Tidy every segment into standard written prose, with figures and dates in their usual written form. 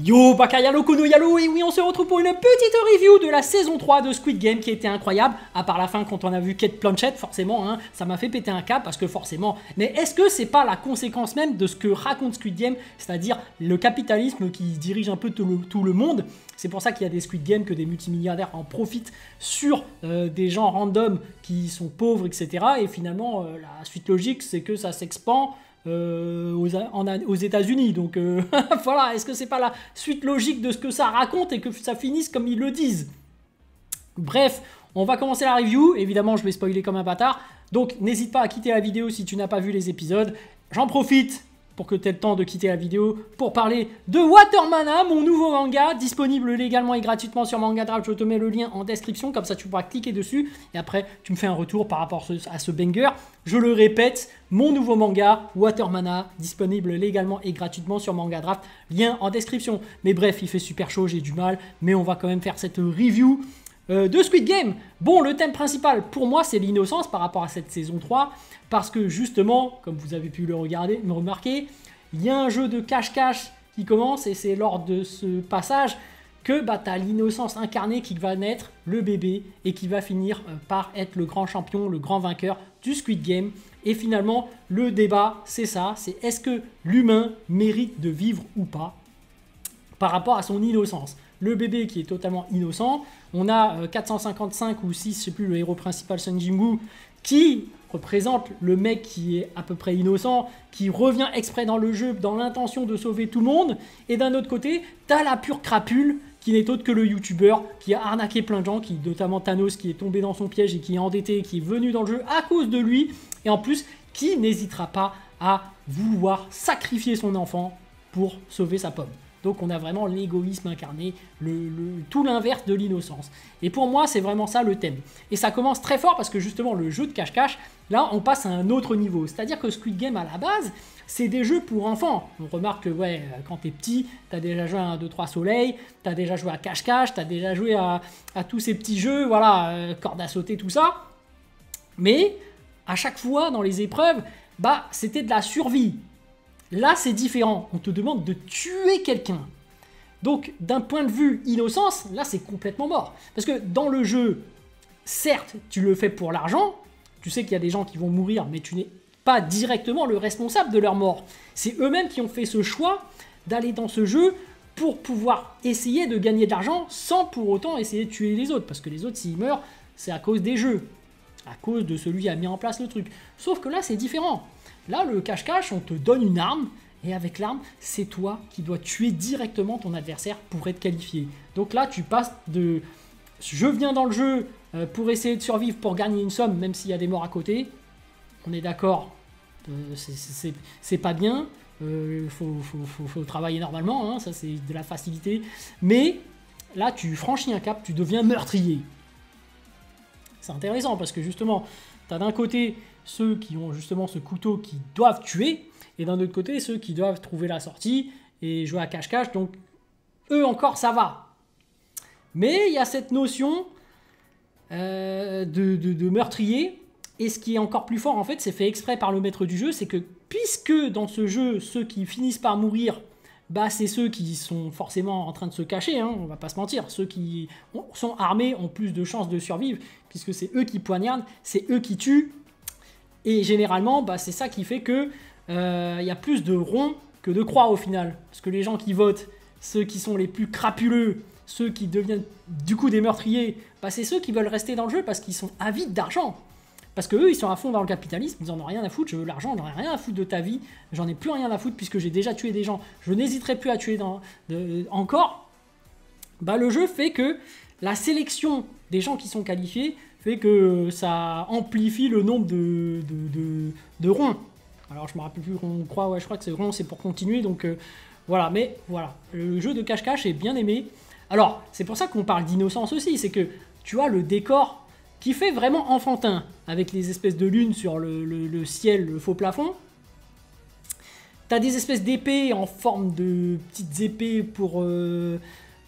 Yo, Bakayalo, Kono Yalo, et oui, on se retrouve pour une petite review de la saison 3 de Squid Game qui était incroyable, à part la fin quand on a vu Kate Blanchett, forcément, hein, ça m'a fait péter un câble parce que forcément, mais est-ce que c'est pas la conséquence même de ce que raconte Squid Game, c'est-à-dire le capitalisme qui dirige un peu tout le monde? C'est pour ça qu'il y a des Squid Game, que des multimilliardaires en profitent sur des gens random qui sont pauvres, etc. Et finalement, la suite logique, c'est que ça s'expand aux États-Unis. Donc voilà, est-ce que c'est pas la suite logique de ce que ça raconte et que ça finisse comme ils le disent? Bref, on va commencer la review. Évidemment, je vais spoiler comme un bâtard. Donc n'hésite pas à quitter la vidéo si tu n'as pas vu les épisodes. J'en profite pour que tu aies le temps de quitter la vidéo pour parler de Watermana, mon nouveau manga, disponible légalement et gratuitement sur Mangadraft. Je te mets le lien en description, comme ça tu pourras cliquer dessus et après tu me fais un retour par rapport à ce banger. Je le répète, mon nouveau manga, Watermana, disponible légalement et gratuitement sur Mangadraft, lien en description. Mais bref, il fait super chaud, j'ai du mal, mais on va quand même faire cette review de Squid Game. Bon, le thème principal pour moi c'est l'innocence par rapport à cette saison 3, parce que justement, comme vous avez pu le remarquer, il y a un jeu de cache-cache qui commence et c'est lors de ce passage que tu as l'innocence incarnée qui va naître, le bébé, et qui va finir par être le grand champion, le grand vainqueur du Squid Game. Et finalement, le débat, c'est ça, c'est est-ce que l'humain mérite de vivre ou pas par rapport à son innocence. Le bébé qui est totalement innocent, on a 455 ou 6, je sais plus, le héros principal Sung Jin-woo, qui représente le mec qui est à peu près innocent, qui revient exprès dans le jeu dans l'intention de sauver tout le monde. Et d'un autre côté, t'as la pure crapule, qui n'est autre que le youtubeur, qui a arnaqué plein de gens, qui, notamment Thanos, qui est tombé dans son piège et qui est endetté, qui est venu dans le jeu à cause de lui, et en plus, qui n'hésitera pas à vouloir sacrifier son enfant pour sauver sa pomme. Donc on a vraiment l'égoïsme incarné, tout l'inverse de l'innocence. Et pour moi, c'est vraiment ça le thème. Et ça commence très fort parce que justement, le jeu de cache-cache, là, on passe à un autre niveau. C'est-à-dire que Squid Game, à la base, c'est des jeux pour enfants. On remarque que ouais, quand t'es petit, t'as déjà joué à 1, 2, 3 soleil, t'as déjà joué à cache-cache, t'as déjà joué à tous ces petits jeux, voilà, corde à sauter, tout ça. Mais à chaque fois, dans les épreuves, bah, c'était de la survie. Là, c'est différent. On te demande de tuer quelqu'un. Donc, d'un point de vue innocence, là, c'est complètement mort. Parce que dans le jeu, certes, tu le fais pour l'argent. Tu sais qu'il y a des gens qui vont mourir, mais tu n'es pas directement le responsable de leur mort. C'est eux-mêmes qui ont fait ce choix d'aller dans ce jeu pour pouvoir essayer de gagner de l'argent sans pour autant essayer de tuer les autres. Parce que les autres, s'ils meurent, c'est à cause des jeux. À cause de celui qui a mis en place le truc. Sauf que là, c'est différent. Là, le cache-cache, on te donne une arme, et avec l'arme, c'est toi qui dois tuer directement ton adversaire pour être qualifié. Donc là, tu passes de « je viens dans le jeu pour essayer de survivre, pour gagner une somme, même s'il y a des morts à côté », on est d'accord, c'est pas bien, faut travailler normalement, hein, ça c'est de la facilité, mais là, tu franchis un cap, tu deviens meurtrier. C'est intéressant parce que justement, tu as d'un côté ceux qui ont justement ce couteau qui doivent tuer, et d'un autre côté ceux qui doivent trouver la sortie et jouer à cache-cache, donc eux encore ça va. Mais il y a cette notion de meurtrier, et ce qui est encore plus fort en fait, c'est fait exprès par le maître du jeu, c'est que puisque dans ce jeu, ceux qui finissent par mourir, bah, c'est ceux qui sont forcément en train de se cacher, hein, on va pas se mentir. Ceux qui sont armés ont plus de chances de survivre, puisque c'est eux qui poignardent, c'est eux qui tuent. Et généralement, bah, c'est ça qui fait que y a plus de ronds que de croix au final. Parce que les gens qui votent, ceux qui sont les plus crapuleux, ceux qui deviennent du coup des meurtriers, bah, c'est ceux qui veulent rester dans le jeu parce qu'ils sont avides d'argent. Parce que eux, ils sont à fond dans le capitalisme, ils en ont rien à foutre, je veux l'argent, j'en ai rien à foutre de ta vie, j'en ai plus rien à foutre puisque j'ai déjà tué des gens, je n'hésiterai plus à tuer encore. Bah, le jeu fait que la sélection des gens qui sont qualifiés fait que ça amplifie le nombre de ronds. Alors je me rappelle plus rond croix, ouais, je crois que c'est rond, c'est pour continuer, donc voilà, mais voilà, le jeu de cache-cache est bien aimé. Alors, c'est pour ça qu'on parle d'innocence aussi, c'est que tu as le décor qui fait vraiment enfantin, avec les espèces de lunes sur le ciel, le faux plafond. T'as des espèces d'épées en forme de petites épées pour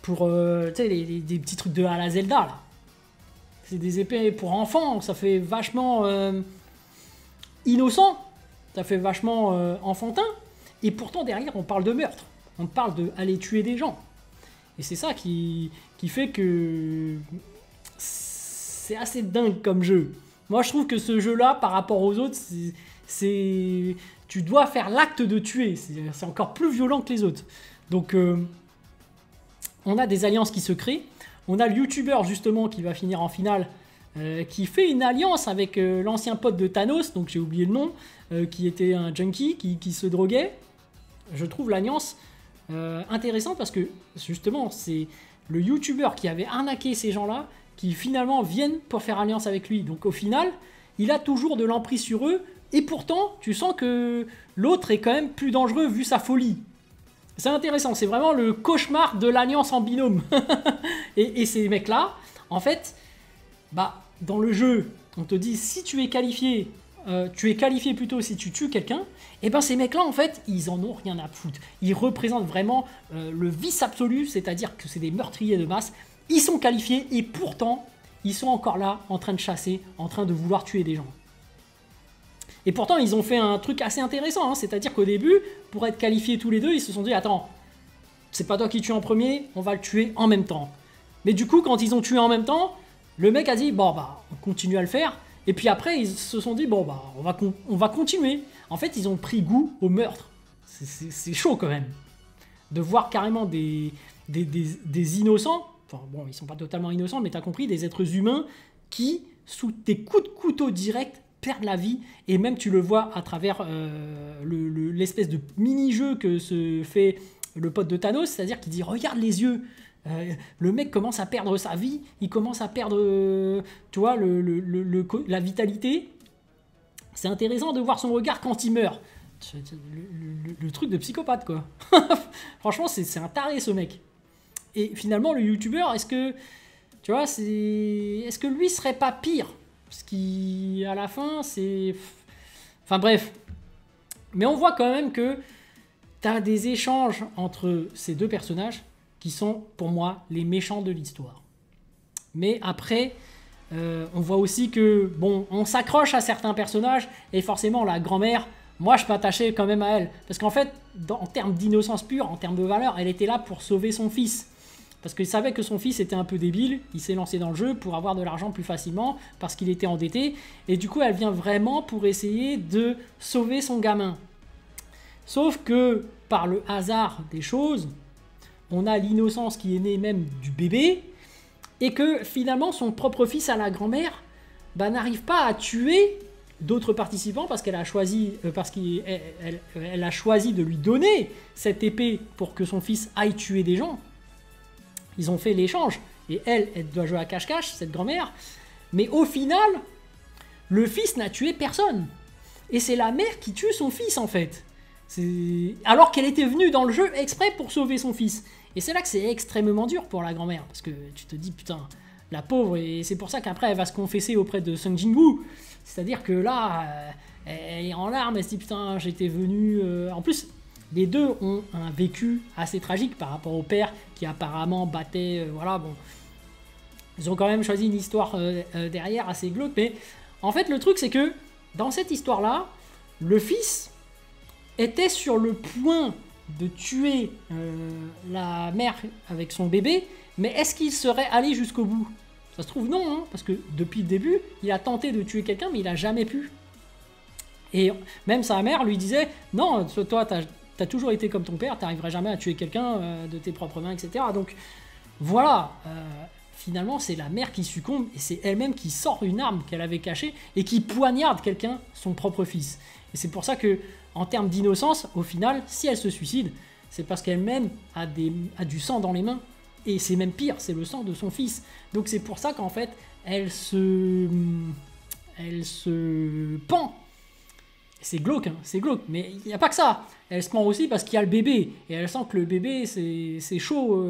tu sais, des petits trucs de à la Zelda, là. C'est des épées pour enfants, ça fait vachement innocent, ça fait vachement enfantin, et pourtant derrière on parle de meurtre. on te parle d'aller tuer des gens. Et c'est ça qui fait que c'est assez dingue comme jeu. Moi, je trouve que ce jeu-là, par rapport aux autres, tu dois faire l'acte de tuer. C'est encore plus violent que les autres. Donc, on a des alliances qui se créent. On a le youtubeur, justement, qui va finir en finale, qui fait une alliance avec l'ancien pote de Thanos, donc j'ai oublié le nom, qui était un junkie, qui se droguait. Je trouve l'alliance intéressante parce que, justement, c'est le youtubeur qui avait arnaqué ces gens-là qui finalement viennent pour faire alliance avec lui. Donc au final, il a toujours de l'emprise sur eux et pourtant, tu sens que l'autre est quand même plus dangereux vu sa folie. C'est intéressant, c'est vraiment le cauchemar de l'alliance en binôme. et ces mecs-là, en fait, bah, dans le jeu, on te dit si tu es qualifié plutôt si tu tues quelqu'un, et ben ces mecs-là, en fait, ils en ont rien à foutre. Ils représentent vraiment le vice absolu, c'est-à-dire que c'est des meurtriers de masse. Ils sont qualifiés et pourtant, ils sont encore là, en train de chasser, en train de vouloir tuer des gens. Et pourtant, ils ont fait un truc assez intéressant, hein, c'est-à-dire qu'au début, pour être qualifiés tous les deux, ils se sont dit « Attends, c'est pas toi qui tue en premier, on va le tuer en même temps. » Mais du coup, quand ils ont tué en même temps, le mec a dit « Bon, bah, on continue à le faire. » Et puis après, ils se sont dit « Bon, bah, on va continuer. » En fait, ils ont pris goût au meurtre. C'est chaud quand même. De voir carrément des innocents, enfin bon, ils sont pas totalement innocents, mais t'as compris, des êtres humains qui, sous des coups de couteau directs, perdent la vie, et même tu le vois à travers l'espèce de mini-jeu que se fait le pote de Thanos, c'est-à-dire qu'il dit regarde les yeux, le mec commence à perdre sa vie, il commence à perdre tu vois, la vitalité. C'est intéressant de voir son regard quand il meurt. Le truc de psychopathe quoi. Franchement c'est un taré ce mec. Et finalement le youtubeur, est-ce que tu vois, est-ce que lui serait pas pire? Ce qui, à la fin, c'est... Enfin bref. Mais on voit quand même que tu as des échanges entre ces deux personnages qui sont, pour moi, les méchants de l'histoire. Mais après, on voit aussi que, bon, on s'accroche à certains personnages et forcément, la grand-mère, moi, je peux attacher quand même à elle. Parce qu'en fait, en termes d'innocence pure, en termes de valeur, elle était là pour sauver son fils. Parce qu'il savait que son fils était un peu débile, il s'est lancé dans le jeu pour avoir de l'argent plus facilement, parce qu'il était endetté, et du coup elle vient vraiment pour essayer de sauver son gamin. Sauf que, par le hasard des choses, on a l'innocence qui est née même du bébé, et que finalement son propre fils à la grand-mère bah, n'arrive pas à tuer d'autres participants parce qu'elle a choisi, elle a choisi de lui donner cette épée pour que son fils aille tuer des gens. Ils ont fait l'échange. Et elle doit jouer à cache-cache, cette grand-mère. Mais au final, le fils n'a tué personne. Et c'est la mère qui tue son fils, en fait. Alors qu'elle était venue dans le jeu exprès pour sauver son fils. Et c'est là que c'est extrêmement dur pour la grand-mère. Parce que tu te dis, putain, la pauvre. Et c'est pour ça qu'après, elle va se confesser auprès de Sung Jin-woo. C'est-à-dire que là, elle est en larmes. Elle se dit, putain, j'étais venue... En plus... Les deux ont un vécu assez tragique par rapport au père qui apparemment battait... voilà, bon. Ils ont quand même choisi une histoire derrière assez glauque. Mais en fait, le truc, c'est que dans cette histoire-là, le fils était sur le point de tuer la mère avec son bébé. Mais est-ce qu'il serait allé jusqu'au bout? Ça se trouve non, hein, parce que depuis le début, il a tenté de tuer quelqu'un, mais il n'a jamais pu. Et même sa mère lui disait « Non, toi, t'as toujours été comme ton père, t'arriverais jamais à tuer quelqu'un de tes propres mains, etc. » Donc voilà, finalement c'est la mère qui succombe et c'est elle-même qui sort une arme qu'elle avait cachée et qui poignarde quelqu'un, son propre fils. Et c'est pour ça que, en termes d'innocence, au final, si elle se suicide, c'est parce qu'elle-même a du sang dans les mains. Et c'est même pire, c'est le sang de son fils. Donc c'est pour ça qu'en fait, elle se pend. C'est glauque, hein, c'est glauque, mais il n'y a pas que ça. Elle se pend aussi parce qu'il y a le bébé. Et elle sent que le bébé, c'est chaud,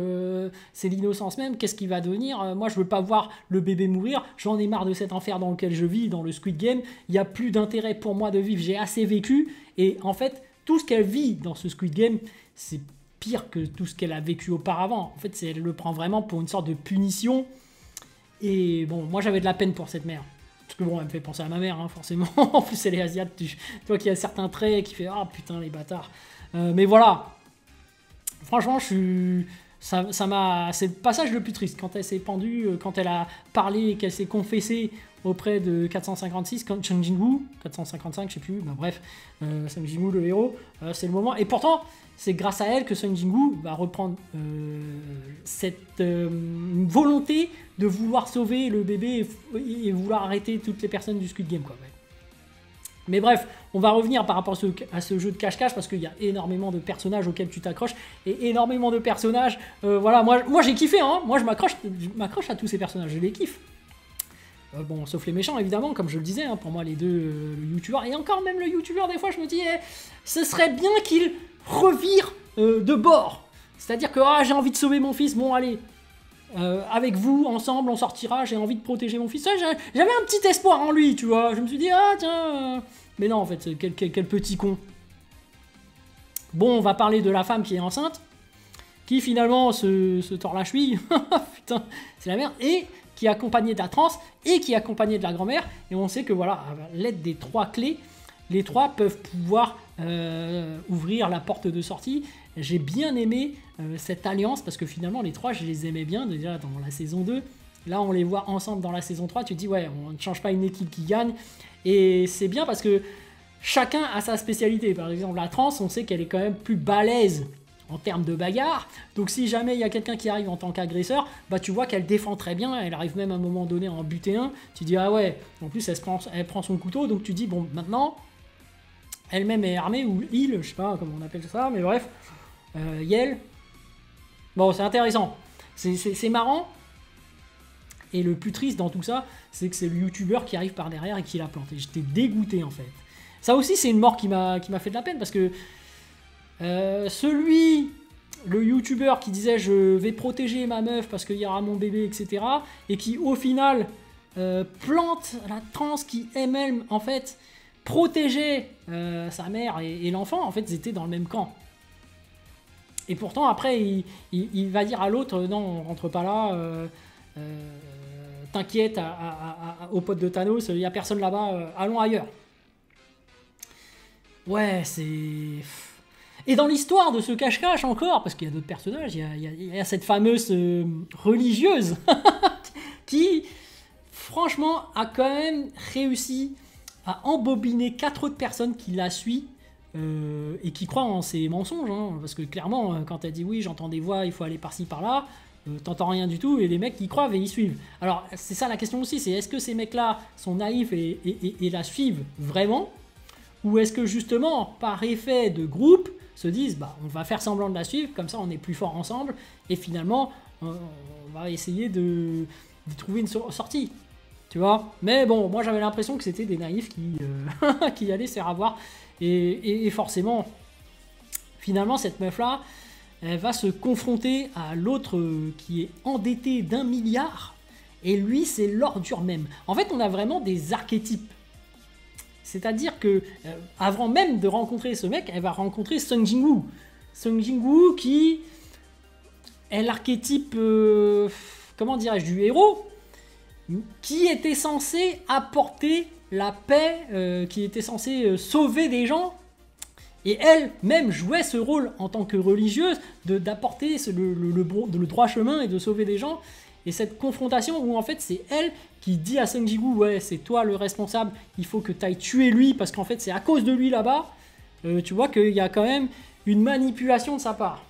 c'est l'innocence même. Qu'est-ce qu'il va devenir? Moi, je veux pas voir le bébé mourir. J'en ai marre de cet enfer dans lequel je vis, dans le Squid Game. Il n'y a plus d'intérêt pour moi de vivre. J'ai assez vécu. Et en fait, tout ce qu'elle vit dans ce Squid Game, c'est pire que tout ce qu'elle a vécu auparavant. En fait, elle le prend vraiment pour une sorte de punition. Et bon, moi, j'avais de la peine pour cette mère. Parce que bon, elle me fait penser à ma mère, hein, forcément. En plus, elle est asiate. Toi qui as certains traits qui fait « Ah putain, les bâtards ». Mais voilà. franchement, ça m'a, c'est le passage le plus triste quand elle s'est pendue, quand elle a parlé et qu'elle s'est confessée auprès de 456, quand Sung Jin-woo, 455, je sais plus, bah bref, Sung Jin-woo le héros, c'est le moment. Et pourtant, c'est grâce à elle que Sung Jin-woo va reprendre cette volonté de vouloir sauver le bébé et vouloir arrêter toutes les personnes du Squid Game, quoi. Ouais. Mais bref, on va revenir par rapport à ce jeu de cache-cache parce qu'il y a énormément de personnages auxquels tu t'accroches et énormément de personnages. Voilà, moi j'ai kiffé, hein. Moi je m'accroche à tous ces personnages, je les kiffe. Bon, sauf les méchants évidemment, comme je le disais, hein, pour moi les deux, le youtubeur et encore même le youtubeur, des fois je me dis, ce serait bien qu'il revire de bord. C'est-à-dire que j'ai envie de sauver mon fils, bon allez. Avec vous, ensemble, on sortira, j'ai envie de protéger mon fils. J'avais un petit espoir en lui, tu vois. Je me suis dit, tiens... Mais non, en fait, quel petit con. Bon, on va parler de la femme qui est enceinte, qui finalement se tord la cheville. Putain, c'est la merde. Et qui est accompagnée de la trans, et qui est accompagnée de la grand-mère. Et on sait que, voilà, à l'aide des 3 clés, les 3 peuvent pouvoir ouvrir la porte de sortie. J'ai bien aimé cette alliance parce que finalement les 3 je les aimais bien déjà dans la saison 2. Là on les voit ensemble dans la saison 3, tu te dis ouais, on ne change pas une équipe qui gagne. Et c'est bien parce que chacun a sa spécialité. Par exemple la trans, on sait qu'elle est quand même plus balèze en termes de bagarre. Donc si jamais il y a quelqu'un qui arrive en tant qu'agresseur, bah tu vois qu'elle défend très bien. Elle arrive même à un moment donné à en buter un. Tu dis ah ouais, en plus elle prend son couteau. Donc tu dis bon maintenant, elle-même est armée ou il, je sais pas comment on appelle ça, mais bref. Yel. Bon, c'est intéressant. C'est marrant. Et le plus triste dans tout ça, c'est que c'est le youtubeur qui arrive par derrière et qui l'a planté. J'étais dégoûté en fait. Ça aussi, c'est une mort qui m'a fait de la peine parce que le youtubeur qui disait je vais protéger ma meuf parce qu'il y aura mon bébé, etc. Et qui au final plante la trans qui elle-même en fait protégeait sa mère et l'enfant. En fait, ils étaient dans le même camp. Et pourtant, après, il va dire à l'autre, non, on rentre pas là, t'inquiète, aux potes de Thanos, il n'y a personne là-bas, allons ailleurs. Ouais, c'est... Et dans l'histoire de ce cache-cache encore, parce qu'il y a d'autres personnages, il y a cette fameuse religieuse qui, franchement, a quand même réussi à embobiner 4 autres personnes qui la suivent. Et qui croient en ces mensonges, hein, parce que clairement, quand elle dit oui, j'entends des voix, il faut aller par-ci par-là, t'entends rien du tout, et les mecs qui croient et ils suivent. Alors, c'est ça la question aussi, c'est est-ce que ces mecs-là sont naïfs et la suivent vraiment, ou est-ce que justement, par effet de groupe, se disent, bah, on va faire semblant de la suivre, comme ça on est plus fort ensemble, et finalement, on va essayer de trouver une sortie. Tu vois, mais bon, moi j'avais l'impression que c'était des naïfs qui allaient se faire avoir. Et forcément, finalement, cette meuf-là, elle va se confronter à l'autre qui est endetté d'1 milliard. Et lui, c'est l'ordure même. En fait, on a vraiment des archétypes. C'est-à-dire que avant même de rencontrer ce mec, elle va rencontrer Sung Jin-woo. Sung Jin-woo qui est l'archétype, comment dirais-je, du héros, qui était censé apporter la paix, qui était censée sauver des gens. Et elle-même jouait ce rôle en tant que religieuse d'apporter le droit chemin et de sauver des gens. Et cette confrontation où en fait c'est elle qui dit à Sung Jin-woo, ouais c'est toi le responsable, il faut que tu ailles tuer lui parce qu'en fait c'est à cause de lui là-bas. Tu vois qu'il y a quand même une manipulation de sa part.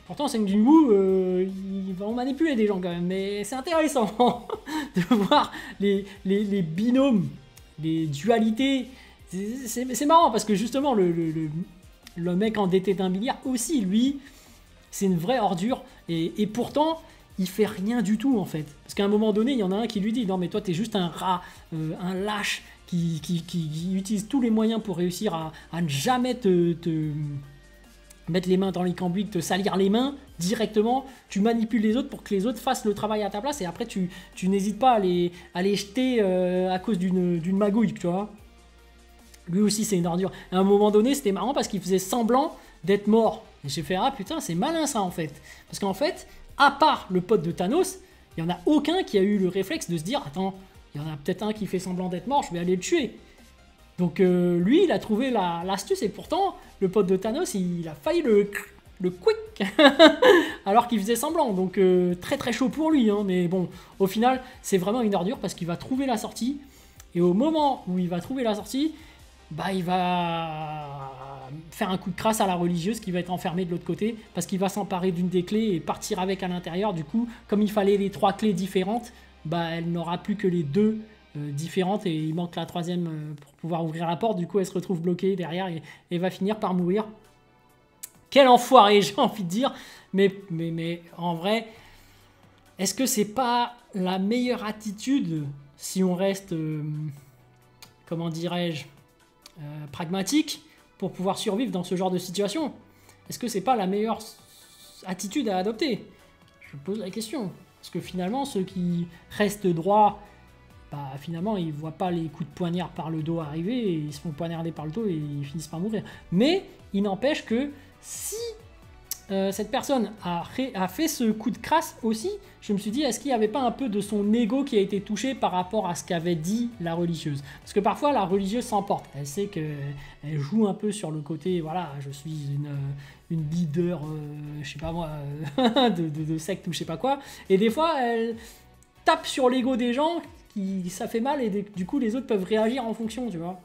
Pourtant Sung Jin-woo, il va en manipuler des gens quand même, mais c'est intéressant de voir les binômes, les dualités. C'est marrant parce que justement le mec endetté d'1 milliard aussi, lui, c'est une vraie ordure et pourtant il fait rien du tout en fait. Parce qu'à un moment donné, il y en a un qui lui dit non mais toi t'es juste un rat, un lâche qui utilise tous les moyens pour réussir à ne jamais te mettre les mains dans les cambouis, te salir les mains directement, tu manipules les autres pour que les autres fassent le travail à ta place et après tu n'hésites pas à les jeter à cause d'une magouille, tu vois. Lui aussi c'est une ordure. À un moment donné c'était marrant parce qu'il faisait semblant d'être mort. Et j'ai fait ah putain c'est malin ça en fait. Parce qu'en fait, à part le pote de Thanos, il n'y en a aucun qui a eu le réflexe de se dire attends, il y en a peut-être un qui fait semblant d'être mort, je vais aller le tuer. Donc lui il a trouvé l'astuce et pourtant le pote de Thanos il a failli le quick, alors qu'il faisait semblant, donc très très chaud pour lui, hein, mais bon, au final, c'est vraiment une ordure parce qu'il va trouver la sortie, et au moment où il va trouver la sortie, bah il va faire un coup de crasse à la religieuse qui va être enfermée de l'autre côté, parce qu'il va s'emparer d'une des clés et partir avec à l'intérieur. Du coup, comme il fallait les 3 clés différentes, bah elle n'aura plus que les 2 différentes, et il manque la 3e pour pouvoir ouvrir la porte. Du coup, elle se retrouve bloquée derrière et va finir par mourir. Quel enfoiré, j'ai envie de dire. Mais en vrai, est-ce que c'est pas la meilleure attitude si on reste, comment dirais-je, pragmatique pour pouvoir survivre dans ce genre de situation? Est-ce que c'est pas la meilleure attitude à adopter? Je pose la question. Parce que finalement, ceux qui restent droits, bah, finalement, ils voient pas les coups de poignard par le dos arriver, et ils se font poignarder par le dos et ils finissent par mourir. Mais il n'empêche que si cette personne a fait ce coup de crasse aussi, je me suis dit, est-ce qu'il n'y avait pas un peu de son ego qui a été touché par rapport à ce qu'avait dit la religieuse? Parce que parfois, la religieuse s'emporte. Elle sait qu'elle joue un peu sur le côté, voilà, je suis une leader, je sais pas moi, de secte ou je sais pas quoi. Et des fois, elle tape sur l'ego des gens, ça fait mal, et du coup, les autres peuvent réagir en fonction, tu vois.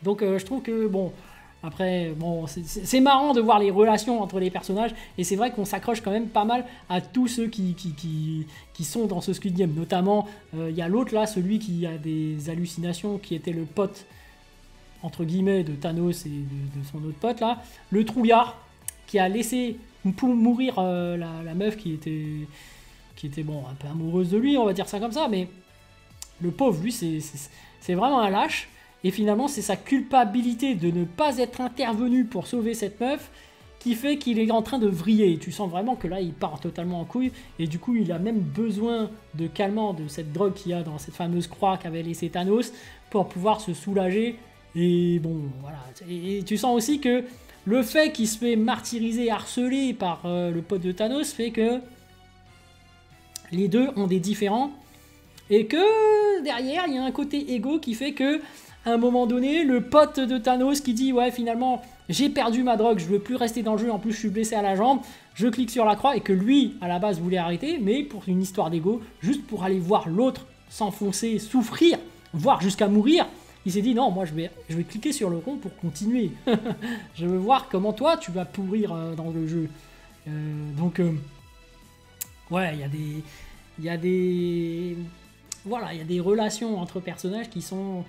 Donc, je trouve que, bon... Après, bon, c'est marrant de voir les relations entre les personnages, et c'est vrai qu'on s'accroche quand même pas mal à tous ceux qui sont dans ce Squid Game. Notamment, il y a l'autre là, celui qui a des hallucinations, qui était le pote, entre guillemets, de Thanos et de son autre pote là. Le trouillard, qui a laissé mourir la meuf qui était bon, un peu amoureuse de lui, on va dire ça comme ça, mais le pauvre, lui, c'est vraiment un lâche. Et finalement, c'est sa culpabilité de ne pas être intervenu pour sauver cette meuf qui fait qu'il est en train de vriller. Et tu sens vraiment que là, il part totalement en couille. Et du coup, il a même besoin de calmant, de cette drogue qu'il y a dans cette fameuse croix qu'avait laissé Thanos, pour pouvoir se soulager. Et bon, voilà. Et tu sens aussi que le fait qu'il se fait martyriser, harceler par le pote de Thanos, fait que les deux ont des différends. Et que derrière, il y a un côté égo qui fait que à un moment donné, le pote de Thanos qui dit « Ouais, finalement, j'ai perdu ma drogue, je veux plus rester dans le jeu, en plus je suis blessé à la jambe, je clique sur la croix. » Et que lui, à la base, voulait arrêter, mais pour une histoire d'ego, juste pour aller voir l'autre s'enfoncer, souffrir, voire jusqu'à mourir, il s'est dit « Non, moi je vais cliquer sur le rond pour continuer. Je veux voir comment toi, tu vas pourrir dans le jeu. » Ouais, il y a des relations entre personnages qui sont...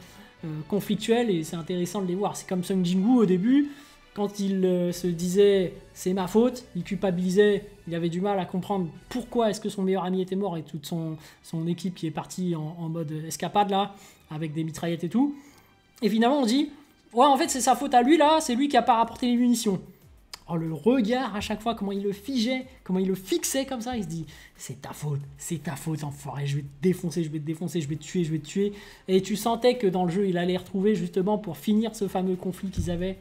conflictuels, et c'est intéressant de les voir. C'est comme Sung Jin-woo au début, quand il se disait c'est ma faute, il culpabilisait, il avait du mal à comprendre pourquoi est-ce que son meilleur ami était mort, et toute son équipe qui est partie en mode escapade là, avec des mitraillettes et tout. Et finalement on dit ouais, en fait c'est sa faute à lui là, c'est lui qui a pas rapporté les munitions. Oh, le regard à chaque fois, comment il le figeait, comment il le fixait comme ça, il se dit c'est ta faute enfoiré, je vais te défoncer, je vais te défoncer, je vais te tuer, je vais te tuer. Et tu sentais que dans le jeu, il allait retrouver justement pour finir ce fameux conflit qu'ils avaient.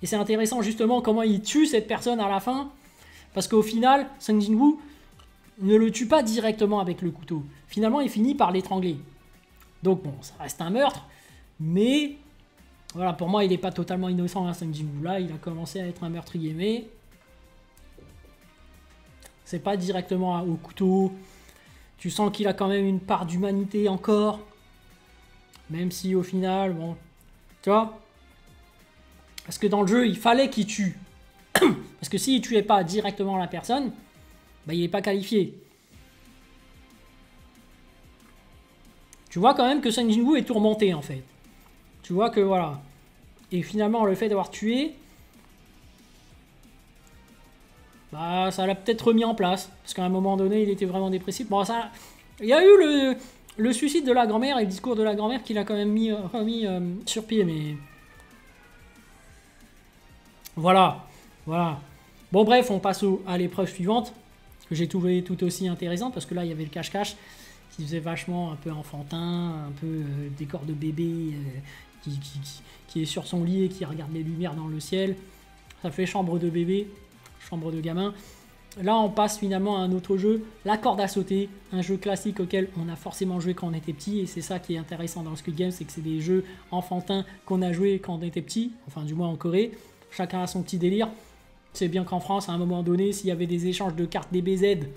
Et c'est intéressant justement comment il tue cette personne à la fin, parce qu'au final, Sung Jin-woo ne le tue pas directement avec le couteau. Finalement, il finit par l'étrangler. Donc bon, ça reste un meurtre, mais... Voilà, pour moi, il n'est pas totalement innocent, hein, Sung Jin-woo. Là, il a commencé à être un meurtrier, mais c'est pas directement au couteau. Tu sens qu'il a quand même une part d'humanité encore, même si au final, bon, tu vois. Parce que dans le jeu, il fallait qu'il tue. Parce que s'il tuait pas directement la personne, bah, il n'est pas qualifié. Tu vois quand même que Sung Jin-woo est tourmenté, en fait. Tu vois que voilà. Et finalement, le fait d'avoir tué, bah, ça l'a peut-être remis en place. Parce qu'à un moment donné, il était vraiment dépressif. Bon, ça, il y a eu le suicide de la grand-mère et le discours de la grand-mère qui l'a quand même remis sur pied. Mais voilà. Bon, bref, on passe à l'épreuve suivante, que j'ai trouvé tout aussi intéressante. Parce que là, il y avait le cache-cache qui faisait vachement un peu enfantin, un peu décor de bébé... qui est sur son lit et qui regarde les lumières dans le ciel. Ça fait chambre de bébé, chambre de gamin. Là, on passe finalement à un autre jeu, la corde à sauter, un jeu classique auquel on a forcément joué quand on était petit, et c'est ça qui est intéressant dans le Squid Game, c'est que c'est des jeux enfantins qu'on a joué quand on était petit, enfin du moins en Corée. Chacun a son petit délire. C'est bien qu'en France, à un moment donné, s'il y avait des échanges de cartes DBZ,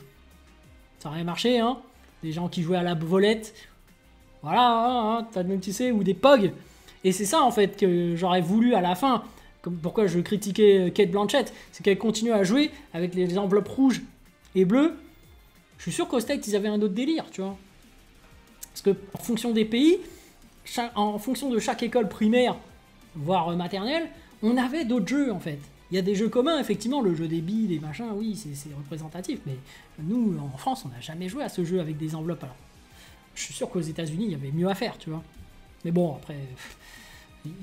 ça aurait marché, hein. Des gens qui jouaient à la volette, voilà, hein, tu sais, ou des POG. Et c'est ça, en fait, que j'aurais voulu à la fin. Comme pourquoi je critiquais Cate Blanchett, c'est qu'elle continue à jouer avec les enveloppes rouges et bleues. Je suis sûr qu'au States, ils avaient un autre délire, tu vois. Parce que en fonction des pays, en fonction de chaque école primaire, voire maternelle, on avait d'autres jeux, en fait. Il y a des jeux communs, effectivement, le jeu des billes, des machins, oui, c'est représentatif. Mais nous, en France, on n'a jamais joué à ce jeu avec des enveloppes. Alors, je suis sûr qu'aux États-Unis, il y avait mieux à faire, tu vois. Mais bon, après,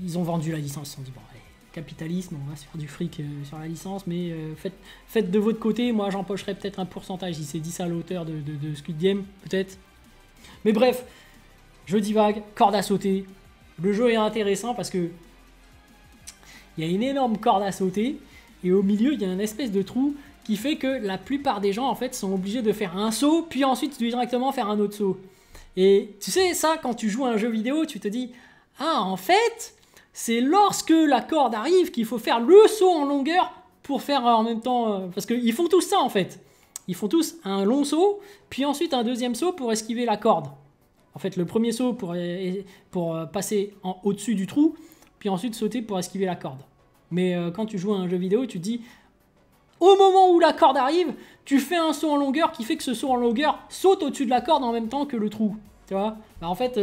ils ont vendu la licence, ils se sont dit, bon, allez, capitalisme, on va se faire du fric sur la licence, mais faites de votre côté, moi j'empocherai peut-être un pourcentage, si c'est 10 à l'auteur de Squid Game, peut-être. Mais bref, je divague, corde à sauter. Le jeu est intéressant parce que il y a une énorme corde à sauter, et au milieu, il y a une espèce de trou qui fait que la plupart des gens, en fait, sont obligés de faire un saut, puis ensuite directement faire un autre saut. Et tu sais, ça, quand tu joues à un jeu vidéo, tu te dis, ah, en fait, c'est lorsque la corde arrive qu'il faut faire le saut en longueur pour faire en même temps... parce qu'ils font tous ça, en fait. Ils font tous un long saut, puis ensuite un deuxième saut pour esquiver la corde. En fait, le premier saut pour passer au-dessus du trou, puis ensuite sauter pour esquiver la corde. Mais quand tu joues à un jeu vidéo, tu te dis, au moment où la corde arrive, tu fais un saut en longueur qui fait que ce saut en longueur saute au-dessus de la corde en même temps que le trou. Tu vois, bah en fait,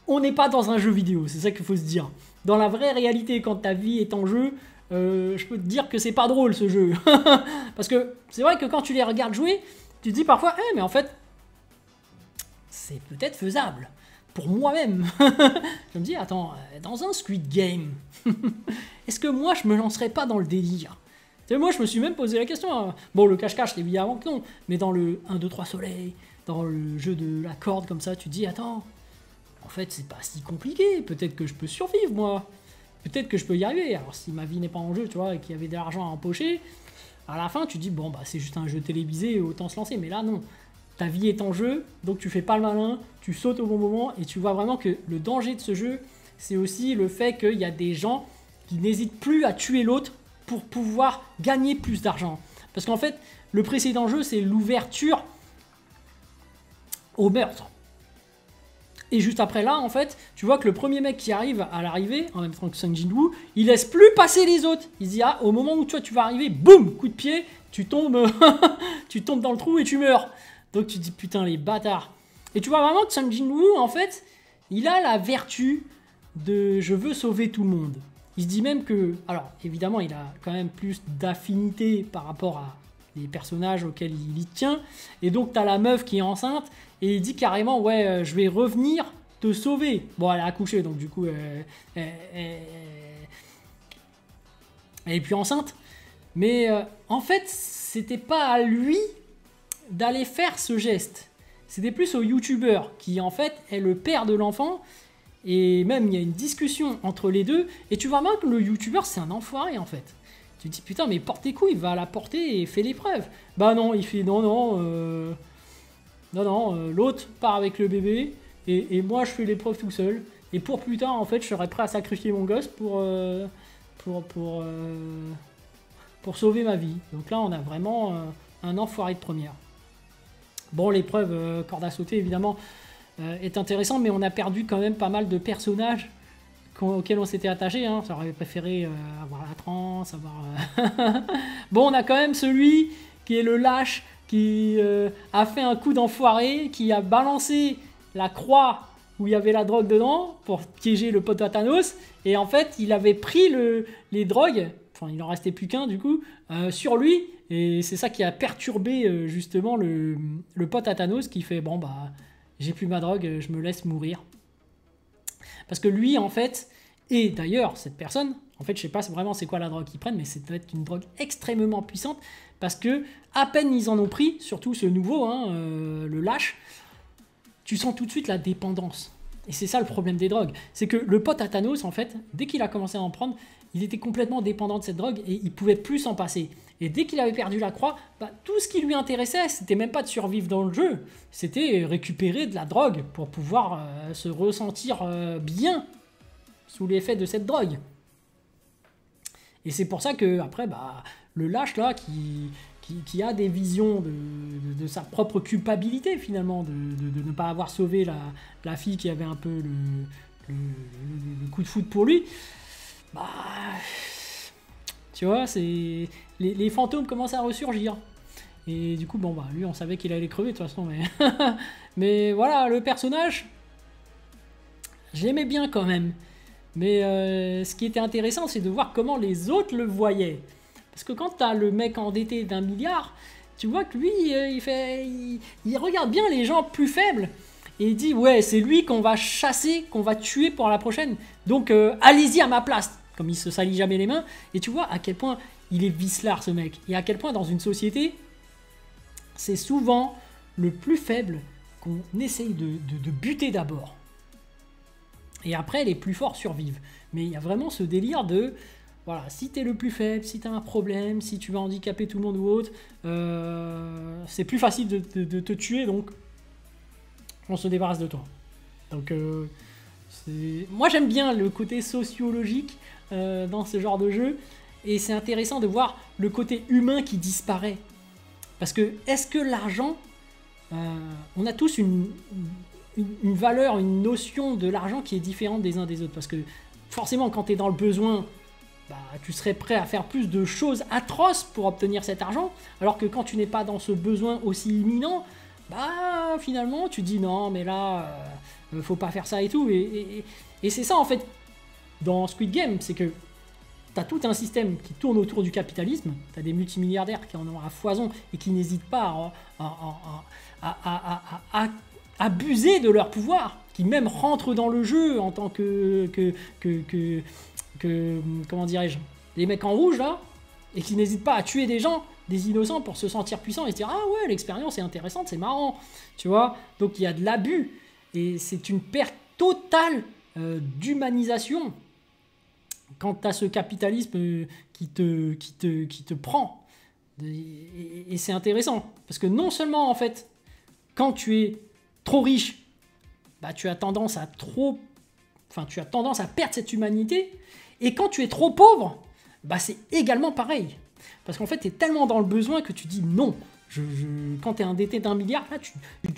on n'est pas dans un jeu vidéo, c'est ça qu'il faut se dire. Dans la vraie réalité, quand ta vie est en jeu, je peux te dire que c'est pas drôle ce jeu. Parce que c'est vrai que quand tu les regardes jouer, tu te dis parfois, mais en fait, c'est peut-être faisable. Pour moi-même. Je me dis, attends, dans un Squid Game, est-ce que moi je me lancerais pas dans le délire? Tu sais, moi je me suis même posé la question. Hein. Bon, le cache-cache, évidemment que non. Mais dans le 1, 2, 3 soleil, dans le jeu de la corde comme ça, tu te dis, attends, en fait c'est pas si compliqué. Peut-être que je peux survivre moi. Peut-être que je peux y arriver. Alors si ma vie n'est pas en jeu, tu vois, et qu'il y avait de l'argent à empocher, à la fin tu te dis, bon bah c'est juste un jeu télévisé, autant se lancer. Mais là non. Ta vie est en jeu, donc tu fais pas le malin, tu sautes au bon moment, et tu vois vraiment que le danger de ce jeu, c'est aussi le fait qu'il y a des gens qui n'hésitent plus à tuer l'autre pour pouvoir gagner plus d'argent. Parce qu'en fait, le précédent jeu, c'est l'ouverture au meurtre. Et juste après là, en fait, tu vois que le premier mec qui arrive à l'arrivée, en même temps que Sung Jin-woo, il laisse plus passer les autres. Il se dit, ah, au moment où toi tu vas arriver, boum, coup de pied, tu tombes, tu tombes dans le trou et tu meurs. Donc tu te dis, putain, les bâtards. Et tu vois vraiment que Sung Jin-woo, en fait, il a la vertu de je veux sauver tout le monde. Il se dit même que, alors évidemment, il a quand même plus d'affinité par rapport à les personnages auxquels il y tient. Et donc, tu as la meuf qui est enceinte et il dit carrément, ouais, je vais revenir te sauver. Bon, elle a accouché, donc du coup, elle est plus enceinte. Mais en fait, c'était pas à lui d'aller faire ce geste. C'était plus au youtubeur qui, en fait, est le père de l'enfant. Et même, il y a une discussion entre les deux. Et tu vois même que le youtubeur, c'est un enfoiré, en fait. Tu te dis, putain, mais porte tes couilles, va la porter et fais l'épreuve. Bah non, il fait, non, l'autre part avec le bébé. Et moi, je fais l'épreuve tout seul. Et pour plus tard, en fait, je serais prêt à sacrifier mon gosse pour sauver ma vie. Donc là, on a vraiment un enfoiré de première. Bon, l'épreuve corde à sauter, évidemment, est intéressante, mais on a perdu quand même pas mal de personnages auxquels on s'était attaché. Hein. Ça aurait préféré avoir la transe, avoir... Bon, on a quand même celui qui est le lâche, qui a fait un coup d'enfoiré, qui a balancé la croix où il y avait la drogue dedans pour piéger le pote à Thanos. Et en fait, il avait pris les drogues, enfin, il en restait plus qu'un du coup, sur lui. Et c'est ça qui a perturbé justement le pote à Thanos qui fait, bon, bah, j'ai plus ma drogue, je me laisse mourir. Parce que lui, en fait, et d'ailleurs, cette personne, en fait, je sais pas vraiment c'est quoi la drogue qu'ils prennent, mais c'est peut-être une drogue extrêmement puissante, parce que à peine ils en ont pris, surtout ce nouveau, hein, le lâche, tu sens tout de suite la dépendance. Et c'est ça le problème des drogues. C'est que le pote à Thanos, en fait, dès qu'il a commencé à en prendre, il était complètement dépendant de cette drogue et il pouvait plus s'en passer. Et dès qu'il avait perdu la croix, bah, tout ce qui lui intéressait, c'était même pas de survivre dans le jeu, c'était récupérer de la drogue pour pouvoir se ressentir bien sous l'effet de cette drogue. Et c'est pour ça que après, le lâche là, qui a des visions de sa propre culpabilité finalement, de ne pas avoir sauvé la fille qui avait un peu le coup de foudre pour lui, tu vois, les fantômes commencent à ressurgir. Et du coup, lui, on savait qu'il allait crever de toute façon, mais mais voilà, le personnage, je l'aimais bien quand même. Mais ce qui était intéressant, c'est de voir comment les autres le voyaient. Parce que quand t'as le mec endetté d'1 milliard, tu vois que lui, il regarde bien les gens plus faibles. Et il dit, ouais, c'est lui qu'on va chasser, qu'on va tuer pour la prochaine. Donc, allez-y à ma place. Comme il se salit jamais les mains. Et tu vois à quel point il est vicelard, ce mec. Et à quel point, dans une société, c'est souvent le plus faible qu'on essaye de buter d'abord. Et après, les plus forts survivent. Mais il y a vraiment ce délire de... Voilà, si t'es le plus faible, si t'as un problème, si tu vas handicaper tout le monde ou autre, c'est plus facile de te tuer, donc on se débarrasse de toi. Donc, moi j'aime bien le côté sociologique dans ce genre de jeu, et c'est intéressant de voir le côté humain qui disparaît. Parce que, est-ce que l'argent... on a tous une valeur, une notion de l'argent qui est différente des uns des autres. Parce que forcément, quand tu es dans le besoin, tu serais prêt à faire plus de choses atroces pour obtenir cet argent. Alors que quand tu n'es pas dans ce besoin aussi imminent, finalement, tu dis non, mais là, faut pas faire ça et tout. Et c'est ça, en fait, dans Squid Game, c'est que tu as tout un système qui tourne autour du capitalisme. Tu as des multimilliardaires qui en ont à foison et qui n'hésitent pas à abuser de leur pouvoir, qui même rentrent dans le jeu en tant que comment dirais-je, les mecs en rouge là, et qui n'hésitent pas à tuer des gens, des innocents, pour se sentir puissants et se dire ah ouais, l'expérience est intéressante, c'est marrant, tu vois. Donc il y a de l'abus et c'est une perte totale d'humanisation quand tu as ce capitalisme qui te prend. Et c'est intéressant parce que non seulement en fait, quand tu es trop riche, tu as tendance à perdre cette humanité, et quand tu es trop pauvre, c'est également pareil. Parce qu'en fait, tu es tellement dans le besoin que tu dis non. Quand tu es endetté d'1 milliard, là, tu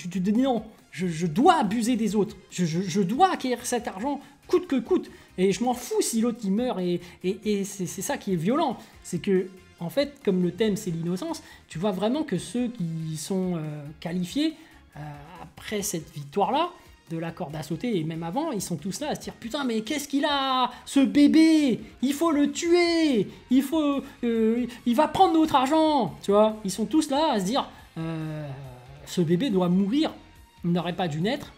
te dis non, je dois abuser des autres. Je dois acquérir cet argent coûte que coûte. Et je m'en fous si l'autre il meurt. Et c'est ça qui est violent. C'est que, en fait, comme le thème c'est l'innocence, tu vois vraiment que ceux qui sont qualifiés après cette victoire-là, de la corde à sauter, et même avant, ils sont tous là à se dire putain, mais qu'est-ce qu'il a, ce bébé, il faut le tuer, il va prendre notre argent, tu vois. Ils sont tous là à se dire ce bébé doit mourir, il n'aurait pas dû naître.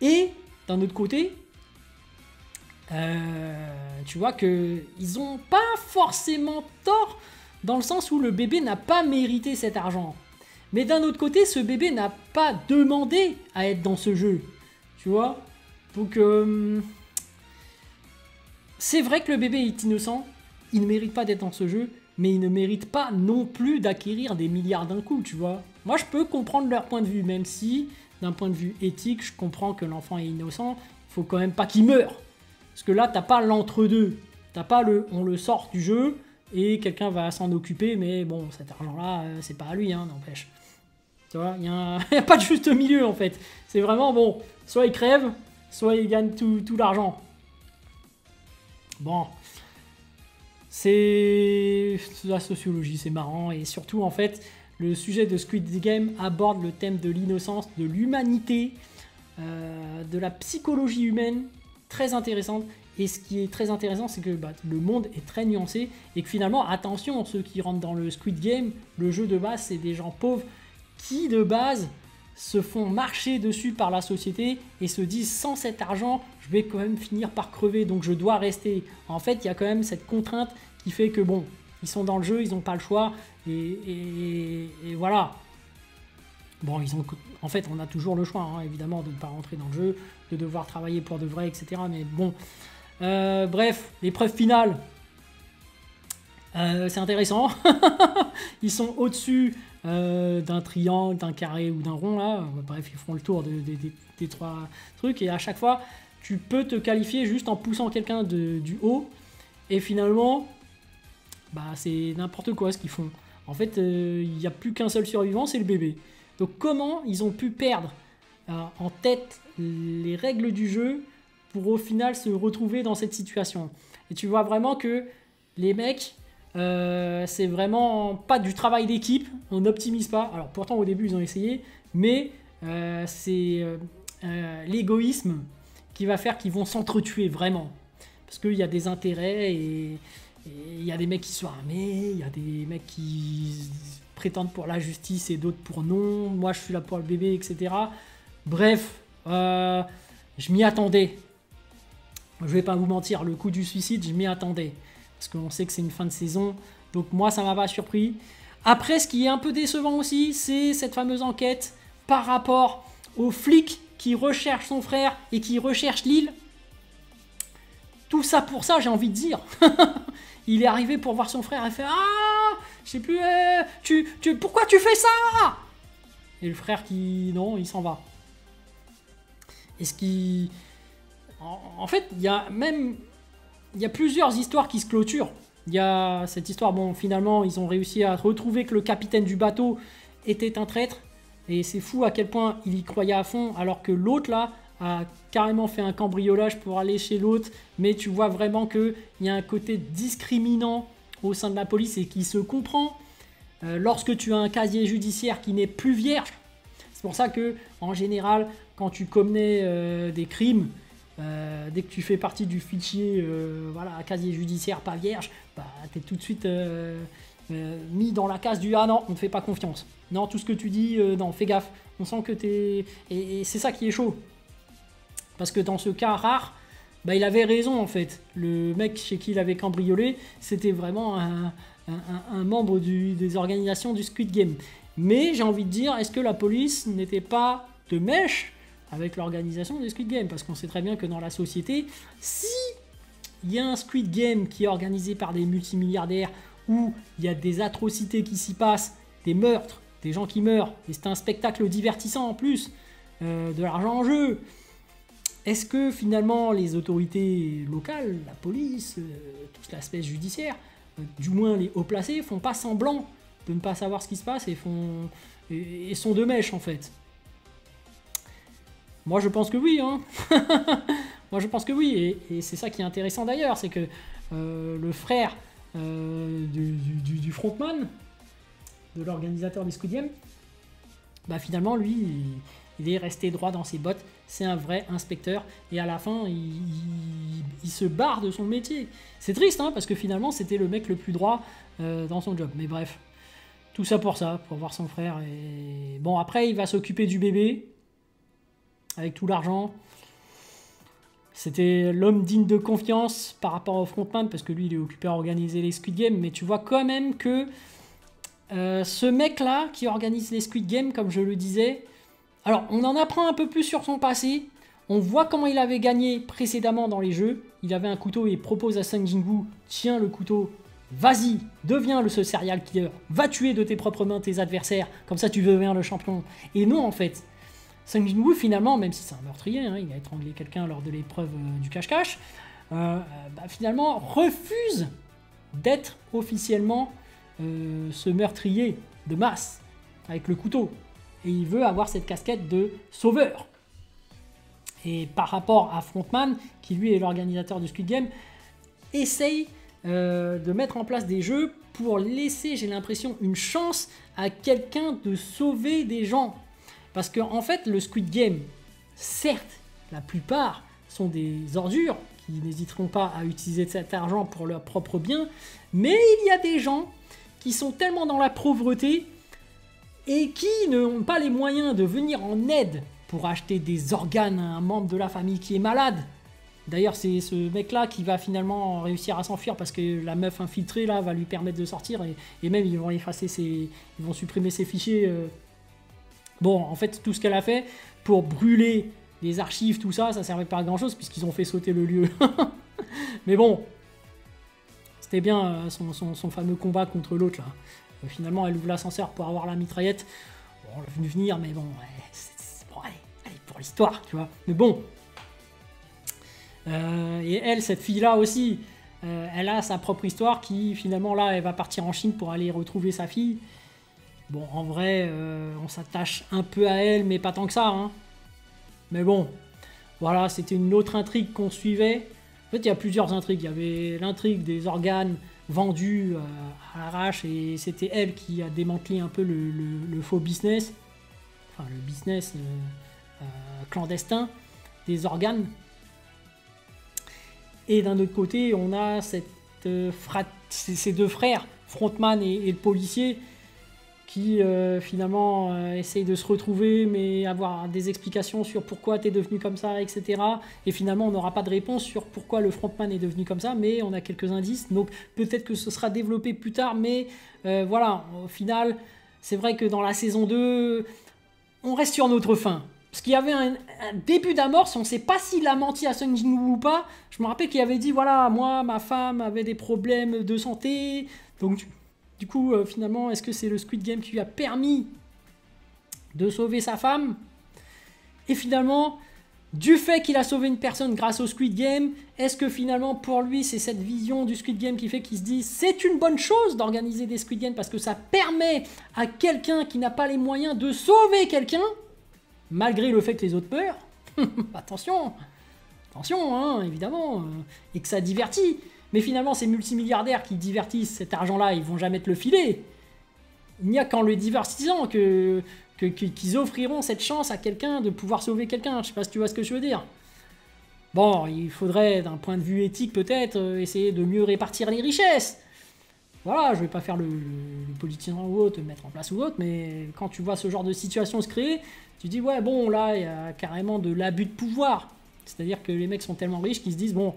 Et d'un autre côté, tu vois que ils ont pas forcément tort, dans le sens où le bébé n'a pas mérité cet argent. Mais d'un autre côté, ce bébé n'a pas demandé à être dans ce jeu. Tu vois? Donc, c'est vrai que le bébé est innocent. Il ne mérite pas d'être dans ce jeu. Mais il ne mérite pas non plus d'acquérir des milliards d'un coup, tu vois? Moi, je peux comprendre leur point de vue. Même si, d'un point de vue éthique, je comprends que l'enfant est innocent. Il faut quand même pas qu'il meure. Parce que là, t'as pas l'entre-deux. T'as pas on le sort du jeu et quelqu'un va s'en occuper. Mais bon, cet argent-là, c'est pas à lui, hein, n'empêche. Tu vois, il n'y a pas de juste milieu en fait. C'est vraiment bon, soit il crève, soit il gagne tout l'argent. Bon, c'est la sociologie, c'est marrant. Et surtout en fait, le sujet de Squid Game aborde le thème de l'innocence, de l'humanité, de la psychologie humaine, très intéressante. Et ce qui est très intéressant, c'est que le monde est très nuancé et que finalement, attention, ceux qui rentrent dans le Squid Game, le jeu de base, c'est des gens pauvres qui de base se font marcher dessus par la société et se disent sans cet argent je vais quand même finir par crever, donc je dois rester. En fait il y a quand même cette contrainte qui fait que bon, ils sont dans le jeu, ils n'ont pas le choix et voilà. Bon, en fait on a toujours le choix hein, évidemment de ne pas rentrer dans le jeu, de devoir travailler pour de vrai, etc. Mais bon, bref, l'épreuve finale, c'est intéressant. Ils sont au-dessus d'un triangle, d'un carré ou d'un rond là. Bref, ils font le tour des trois trucs et à chaque fois tu peux te qualifier juste en poussant quelqu'un du haut et finalement bah c'est n'importe quoi ce qu'ils font. En fait, il n'y a plus qu'un seul survivant, c'est le bébé. Donc comment ils ont pu perdre en tête les règles du jeu pour au final se retrouver dans cette situation? Et tu vois vraiment que les mecs, c'est vraiment pas du travail d'équipe, on n'optimise pas. Alors pourtant au début ils ont essayé, mais c'est l'égoïsme qui va faire qu'ils vont s'entretuer vraiment. Parce qu'il y a des intérêts et il y a des mecs qui sont armés, il y a des mecs qui prétendent pour la justice et d'autres pour non. Moi je suis là pour le bébé, etc. Bref, je m'y attendais. Je vais pas vous mentir, le coup du suicide, je m'y attendais. Parce qu'on sait que c'est une fin de saison. Donc moi, ça m'a pas surpris. Après, ce qui est un peu décevant aussi, c'est cette fameuse enquête par rapport au flic qui recherche son frère et qui recherche Lille. Tout ça pour ça, j'ai envie de dire. Il est arrivé pour voir son frère et fait « Ah, je sais plus, pourquoi tu fais ça ?» Et le frère qui... Non, il s'en va. Et ce qui... En fait, il y a plusieurs histoires qui se clôturent. Il y a cette histoire, bon, finalement, ils ont réussi à retrouver que le capitaine du bateau était un traître. Et c'est fou à quel point il y croyait à fond, alors que l'autre, là, a carrément fait un cambriolage pour aller chez l'autre. Mais tu vois vraiment qu'il y a un côté discriminant au sein de la police et qui se comprend lorsque tu as un casier judiciaire qui n'est plus vierge. C'est pour ça que, en général, quand tu commets des crimes, dès que tu fais partie du fichier voilà, casier judiciaire pas vierge, bah, tu es tout de suite mis dans la case du « Ah non, on ne te fait pas confiance. Non, tout ce que tu dis, non, fais gaffe. » On sent que tu es... Et c'est ça qui est chaud. Parce que dans ce cas rare, bah, il avait raison en fait. Le mec chez qui il avait cambriolé, c'était vraiment un membre des organisations du Squid Game. Mais j'ai envie de dire, est-ce que la police n'était pas de mèche avec l'organisation des Squid Game? Parce qu'on sait très bien que dans la société, si il y a un Squid Game qui est organisé par des multimilliardaires, où il y a des atrocités qui s'y passent, des meurtres, des gens qui meurent, et c'est un spectacle divertissant en plus, de l'argent en jeu, est-ce que finalement les autorités locales, la police, tout l'aspect judiciaire, du moins les hauts placés, font pas semblant de ne pas savoir ce qui se passe et sont de mèche en fait? Moi je pense que oui, hein. Moi je pense que oui, et c'est ça qui est intéressant d'ailleurs, c'est que le frère du frontman, de l'organisateur des Squid Game, bah finalement lui, il est resté droit dans ses bottes, c'est un vrai inspecteur, et à la fin il se barre de son métier. C'est triste, hein, parce que finalement c'était le mec le plus droit dans son job, mais bref. Tout ça, pour voir son frère, et bon après il va s'occuper du bébé, avec tout l'argent. C'était l'homme digne de confiance par rapport au frontman, parce que lui, il est occupé à organiser les Squid Games. Mais tu vois quand même que ce mec-là, qui organise les Squid Games, comme je le disais, alors on en apprend un peu plus sur son passé. On voit comment il avait gagné précédemment dans les jeux. Il avait un couteau et il propose à Sung Jin-woo, tiens le couteau, vas-y, deviens ce serial killer. Va tuer de tes propres mains tes adversaires, comme ça tu deviens le champion. Et non, en fait. Sung Jin-woo, finalement, même si c'est un meurtrier, hein, il a étranglé quelqu'un lors de l'épreuve du cache-cache, finalement refuse d'être officiellement ce meurtrier de masse avec le couteau. Et il veut avoir cette casquette de sauveur. Et par rapport à Frontman, qui lui est l'organisateur du Squid Game, essaye de mettre en place des jeux pour laisser, j'ai l'impression, une chance à quelqu'un de sauver des gens. Parce qu'en fait, le Squid Game, certes, la plupart sont des ordures qui n'hésiteront pas à utiliser cet argent pour leur propre bien, mais il y a des gens qui sont tellement dans la pauvreté et qui n'ont pas les moyens de venir en aide pour acheter des organes à un membre de la famille qui est malade. D'ailleurs, c'est ce mec-là qui va finalement réussir à s'enfuir parce que la meuf infiltrée là va lui permettre de sortir et même ils vont effacer ils vont supprimer ses fichiers. Bon, en fait, tout ce qu'elle a fait pour brûler les archives, tout ça, ça servait pas à grand chose puisqu'ils ont fait sauter le lieu. Mais bon, c'était bien son fameux combat contre l'autre là. Finalement, elle ouvre l'ascenseur pour avoir la mitraillette. Bon, on l'a vu venir, mais bon, bon allez, pour l'histoire, tu vois. Mais bon. Et elle, cette fille-là aussi, elle a sa propre histoire qui finalement là elle va partir en Chine pour aller retrouver sa fille. Bon, en vrai, on s'attache un peu à elle, mais pas tant que ça, hein. Mais bon, voilà, c'était une autre intrigue qu'on suivait. En fait, il y a plusieurs intrigues. Il y avait l'intrigue des organes vendus à l'arrache, et c'était elle qui a démantelé un peu le faux business, enfin le business clandestin des organes. Et d'un autre côté, on a ces deux frères, Frontman et le policier, qui finalement essayent de se retrouver, mais avoir des explications sur pourquoi tu es devenu comme ça, etc. Et finalement, on n'aura pas de réponse sur pourquoi le frontman est devenu comme ça, mais on a quelques indices. Donc peut-être que ce sera développé plus tard, mais voilà, au final, c'est vrai que dans la saison 2, on reste sur notre fin. Parce qu'il y avait un début d'amorce, on ne sait pas s'il a menti à Sung Jin-woo ou pas. Je me rappelle qu'il avait dit, voilà, moi, ma femme avait des problèmes de santé, donc... Du coup, finalement, est-ce que c'est le Squid Game qui lui a permis de sauver sa femme? Et finalement, du fait qu'il a sauvé une personne grâce au Squid Game, est-ce que finalement, pour lui, c'est cette vision du Squid Game qui fait qu'il se dit c'est une bonne chose d'organiser des Squid Games parce que ça permet à quelqu'un qui n'a pas les moyens de sauver quelqu'un, malgré le fait que les autres meurent. Attention, attention, hein, évidemment, et que ça divertit. Mais finalement, ces multimilliardaires qui divertissent cet argent-là, ils vont jamais te le filer. Il n'y a qu'en le divertissant qu'ils offriront cette chance à quelqu'un de pouvoir sauver quelqu'un. Je sais pas si tu vois ce que je veux dire. Bon, il faudrait, d'un point de vue éthique peut-être, essayer de mieux répartir les richesses. Voilà, je vais pas faire le politicien ou autre, mettre en place ou autre, mais quand tu vois ce genre de situation se créer, tu dis, ouais, bon, là, il y a carrément de l'abus de pouvoir. C'est-à-dire que les mecs sont tellement riches qu'ils se disent, bon...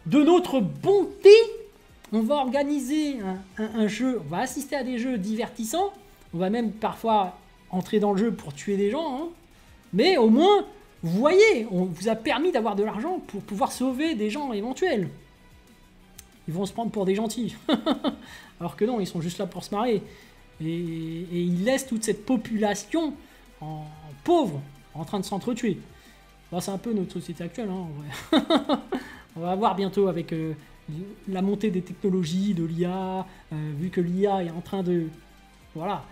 de notre bonté, on va organiser un jeu, on va assister à des jeux divertissants, on va même parfois entrer dans le jeu pour tuer des gens, hein. Mais au moins, vous voyez, on vous a permis d'avoir de l'argent pour pouvoir sauver des gens éventuels. Ils vont se prendre pour des gentils. Alors que non, ils sont juste là pour se marrer. Et ils laissent toute cette population en pauvre, en train de s'entretuer. Bon, c'est un peu notre société actuelle, hein, en vrai. On va voir bientôt avec la montée des technologies, de l'IA, vu que l'IA est en train de, voilà,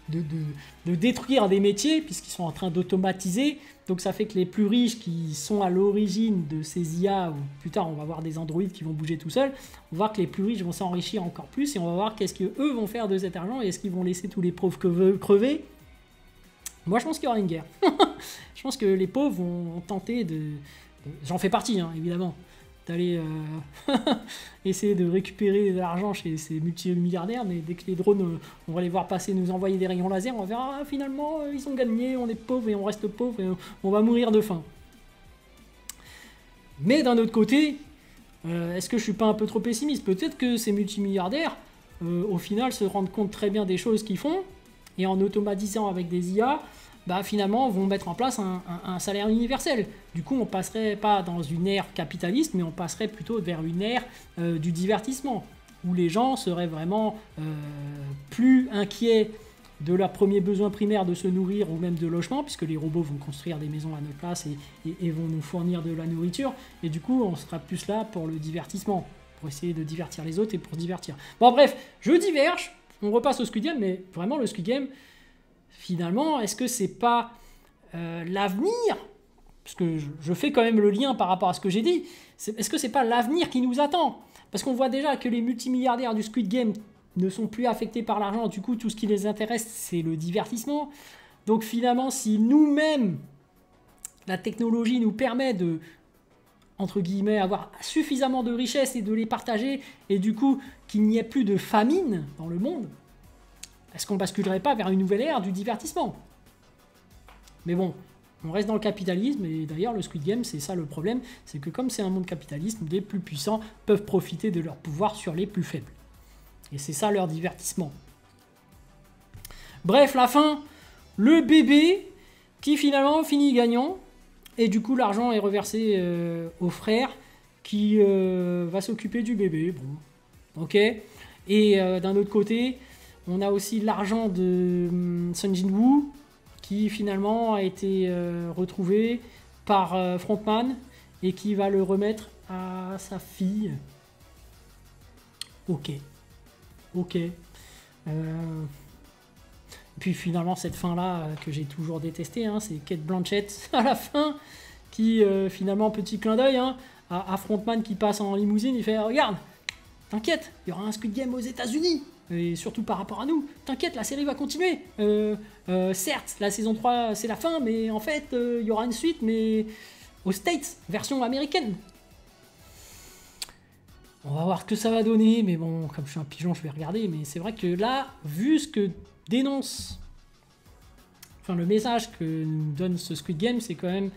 de détruire des métiers, puisqu'ils sont en train d'automatiser. Donc ça fait que les plus riches qui sont à l'origine de ces IA, ou plus tard on va voir des androïdes qui vont bouger tout seuls, on va voir que les plus riches vont s'enrichir encore plus, et on va voir qu'est-ce qu'eux vont faire de cet argent, et est-ce qu'ils vont laisser tous les pauvres crever. Moi je pense qu'il y aura une guerre. Je pense que les pauvres vont tenter de... J'en fais partie, hein, évidemment, d'aller essayer de récupérer de l'argent chez ces multimilliardaires, mais dès que les drones, on va les voir passer, nous envoyer des rayons laser, on va dire, ah, finalement, ils ont gagné, on est pauvres et on reste pauvres, et on va mourir de faim. Mais d'un autre côté, est-ce que je suis pas un peu trop pessimiste? Peut-être que ces multimilliardaires, au final, se rendent compte très bien des choses qu'ils font, et en automatisant avec des IA, bah, finalement, vont mettre en place un salaire universel. Du coup, on passerait pas dans une ère capitaliste, mais on passerait plutôt vers une ère du divertissement, où les gens seraient vraiment plus inquiets de leur premier besoin primaire de se nourrir ou même de logement, puisque les robots vont construire des maisons à notre place et vont nous fournir de la nourriture. Et du coup, on sera plus là pour le divertissement, pour essayer de divertir les autres et pour se divertir. Bon, bref, je diverge. On repasse au Squid Game, mais vraiment, le Squid Game... Finalement, est-ce que c'est pas l'avenir? Parce que je fais quand même le lien par rapport à ce que j'ai dit. Est-ce que c'est pas l'avenir qui nous attend? Parce qu'on voit déjà que les multimilliardaires du Squid Game ne sont plus affectés par l'argent. Du coup, tout ce qui les intéresse, c'est le divertissement. Donc finalement, si nous-mêmes, la technologie nous permet de, entre guillemets, avoir suffisamment de richesses et de les partager, et du coup, qu'il n'y ait plus de famine dans le monde, est-ce qu'on ne basculerait pas vers une nouvelle ère du divertissement? Mais bon, on reste dans le capitalisme, et d'ailleurs le Squid Game, c'est ça le problème, c'est que comme c'est un monde capitaliste, les plus puissants peuvent profiter de leur pouvoir sur les plus faibles. Et c'est ça leur divertissement. Bref, la fin, le bébé qui finalement finit gagnant, et du coup l'argent est reversé au frère qui va s'occuper du bébé. Bon, ok. Et d'un autre côté... On a aussi l'argent de Sung Jin-woo qui finalement a été retrouvé par Frontman et qui va le remettre à sa fille. Ok. Et puis finalement, cette fin-là, que j'ai toujours détestée, hein, c'est Cate Blanchett à la fin, qui finalement, petit clin d'œil, hein, à Frontman qui passe en limousine, il fait « Regarde, t'inquiète, il y aura un Squid Game aux États-Unis et surtout par rapport à nous. T'inquiète, la série va continuer. Certes, la saison 3, c'est la fin, mais en fait, il y aura une suite, mais aux States, version américaine. » On va voir ce que ça va donner, mais bon, comme je suis un pigeon, je vais regarder. Mais c'est vrai que là, vu ce que dénonce, enfin le message que nous donne ce Squid Game, c'est quand même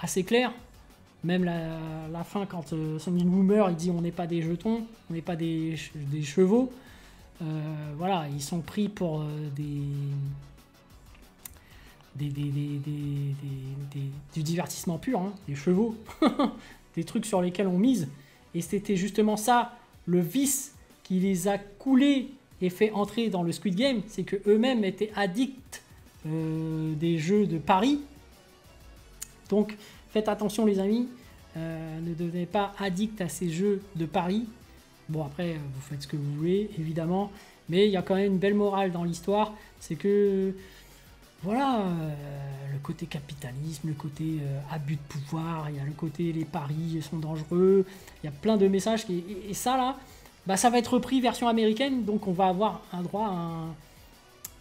assez clair. Même la fin, quand Sung Min-woo meurt, il dit on n'est pas des jetons, on n'est pas des chevaux. Voilà, ils sont pris pour du divertissement pur, hein, des chevaux, des trucs sur lesquels on mise. Et c'était justement ça, le vice qui les a coulés et fait entrer dans le Squid Game, c'est qu'eux-mêmes étaient addicts des jeux de paris. Donc faites attention les amis, ne devenez pas addict à ces jeux de paris. Bon après, vous faites ce que vous voulez, évidemment, mais il y a quand même une belle morale dans l'histoire, c'est que voilà, le côté capitalisme, le côté abus de pouvoir, il y a le côté les paris sont dangereux, il y a plein de messages, et ça là, bah, ça va être repris version américaine, donc on va avoir un droit à un...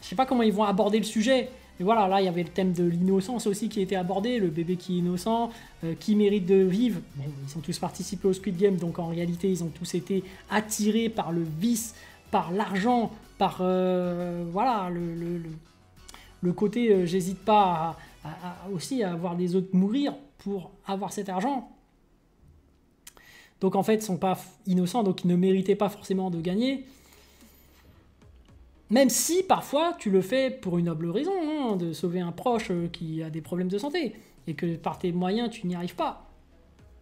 Je sais pas comment ils vont aborder le sujet, mais voilà, là il y avait le thème de l'innocence aussi qui était abordé, le bébé qui est innocent, qui mérite de vivre. Bon, ils ont tous participé au Squid Game, donc en réalité ils ont tous été attirés par le vice, par l'argent, par voilà, le côté j'hésite pas aussi à voir les autres mourir pour avoir cet argent. Donc en fait, ils ne sont pas innocents, donc ils ne méritaient pas forcément de gagner. Même si parfois tu le fais pour une noble raison, hein, de sauver un proche qui a des problèmes de santé, et que par tes moyens tu n'y arrives pas.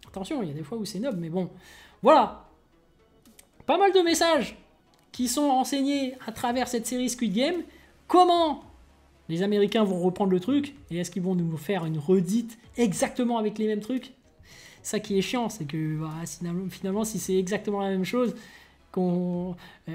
Attention, il y a des fois où c'est noble, mais bon. Voilà. Pas mal de messages qui sont enseignés à travers cette série Squid Game. Comment les Américains vont reprendre le truc, et est-ce qu'ils vont nous faire une redite exactement avec les mêmes trucs? Ça qui est chiant, c'est que bah, finalement, si c'est exactement la même chose,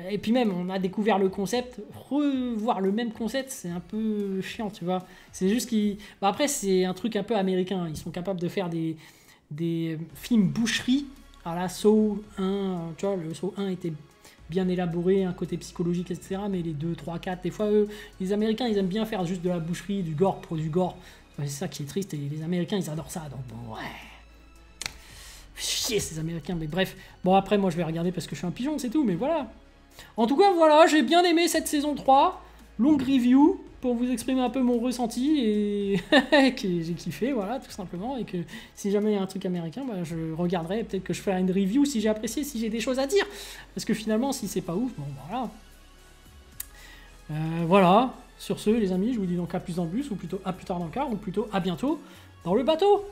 et puis même, on a découvert le concept, revoir le même concept, c'est un peu chiant, tu vois. C'est juste qu'ils... Bah, après, c'est un truc un peu américain. Ils sont capables de faire des films boucherie à la Saw 1. Tu vois, le Saw 1 était bien élaboré, un côté psychologique, etc. Mais les 2, 3, 4, des fois, eux, les Américains, ils aiment bien faire juste de la boucherie, du gore pour du gore. C'est ça qui est triste, et les Américains, ils adorent ça. Donc, bon, ouais... Chier ces Américains, mais bref. Bon après moi je vais regarder parce que je suis un pigeon, c'est tout, mais voilà. En tout cas voilà, j'ai bien aimé cette saison 3. Longue review pour vous exprimer un peu mon ressenti et que j'ai kiffé, voilà, tout simplement. Et que si jamais il y a un truc américain, bah, je regarderai, peut-être que je ferai une review si j'ai apprécié, si j'ai des choses à dire. Parce que finalement si c'est pas ouf, bon voilà. Voilà, sur ce les amis, je vous dis donc à plus en bus, ou plutôt à plus tard dans le car, ou plutôt à bientôt dans le bateau.